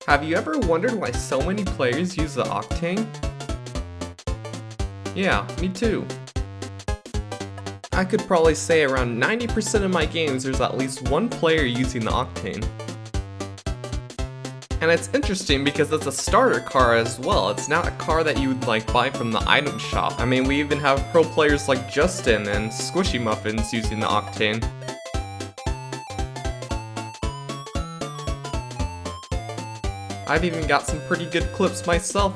Have you ever wondered why so many players use the Octane? Yeah, me too. I could probably say around 90% of my games there's at least one player using the Octane. And it's interesting because it's a starter car as well. It's not a car that you would buy from the item shop. I mean, we even have pro players like Justin and Squishy Muffins using the Octane. I've even got some pretty good clips myself.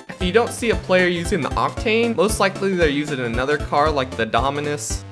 If you don't see a player using the Octane, most likely they're using another car like the Dominus.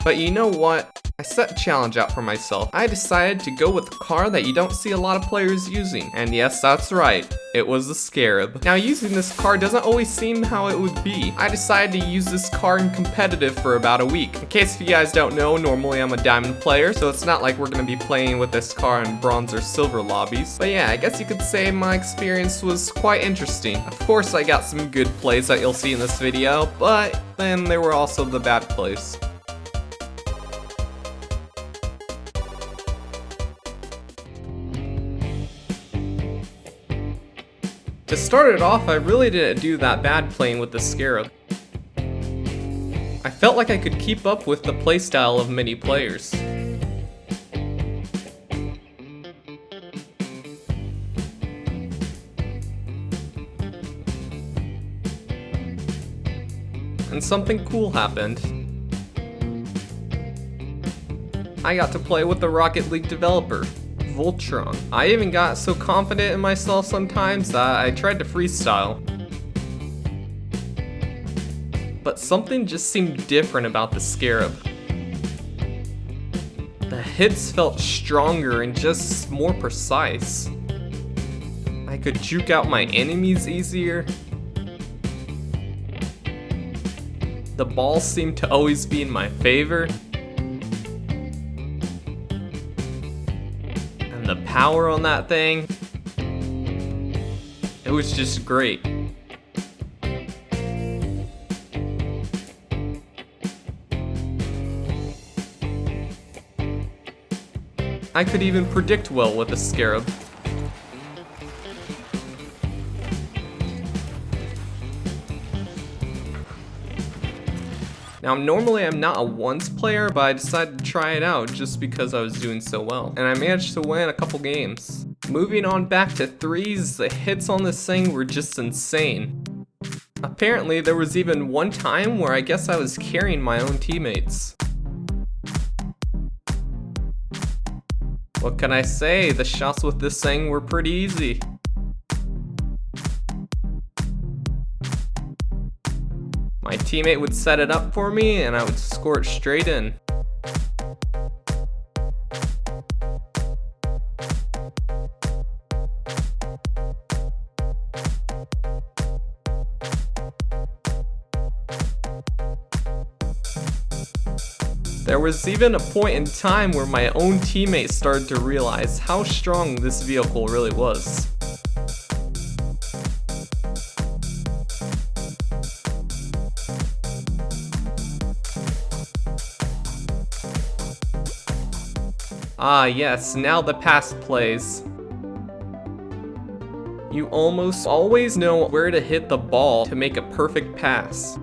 But you know what? I set a challenge out for myself. I decided to go with a car that you don't see a lot of players using. And yes, that's right. It was the Scarab. Now, using this car doesn't always seem how it would be. I decided to use this car in competitive for about a week. In case you guys don't know, normally I'm a diamond player, so it's not like we're gonna be playing with this car in bronze or silver lobbies. But yeah, I guess you could say my experience was quite interesting. Of course, I got some good plays that you'll see in this video, but then there were also the bad plays. To start it off, I really didn't do that bad playing with the Scarab. I felt like I could keep up with the playstyle of many players. And something cool happened. I got to play with the Rocket League developer, Voltron. I even got so confident in myself sometimes that I tried to freestyle. But something just seemed different about the Scarab. The hits felt stronger and just more precise. I could juke out my enemies easier. The ball seemed to always be in my favor. The power on that thing, it was just great. I could even predict well with the Scarab. Now, normally I'm not a ones player, but I decided to try it out just because I was doing so well. And I managed to win a couple games. Moving on back to threes, the hits on this thing were just insane. Apparently, there was even one time where I guess I was carrying my own teammates. What can I say? The shots with this thing were pretty easy. My teammate would set it up for me and I would score it straight in. There was even a point in time where my own teammate started to realize how strong this vehicle really was. Ah yes, now the pass plays. You almost always know where to hit the ball to make a perfect pass.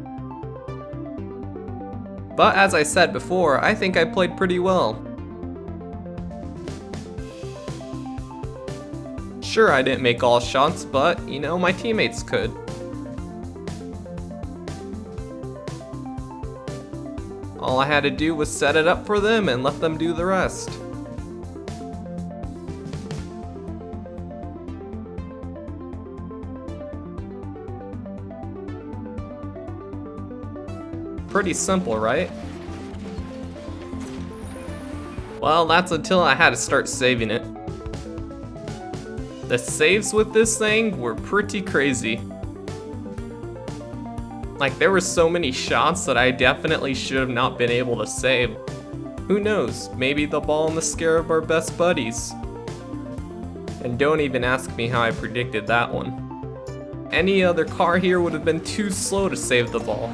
But as I said before, I think I played pretty well. Sure, I didn't make all shots, but you know, my teammates could. All I had to do was set it up for them and let them do the rest. Pretty simple, right? Well, that's until I had to start saving it. The saves with this thing were pretty crazy. Like, there were so many shots that I definitely should have not been able to save. Who knows, maybe the ball and the Scarab are best buddies. And don't even ask me how I predicted that one. Any other car here would have been too slow to save the ball.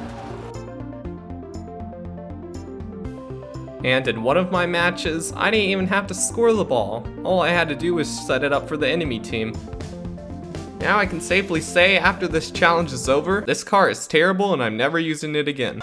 And in one of my matches, I didn't even have to score the ball. All I had to do was set it up for the enemy team. Now I can safely say, after this challenge is over, this car is terrible and I'm never using it again.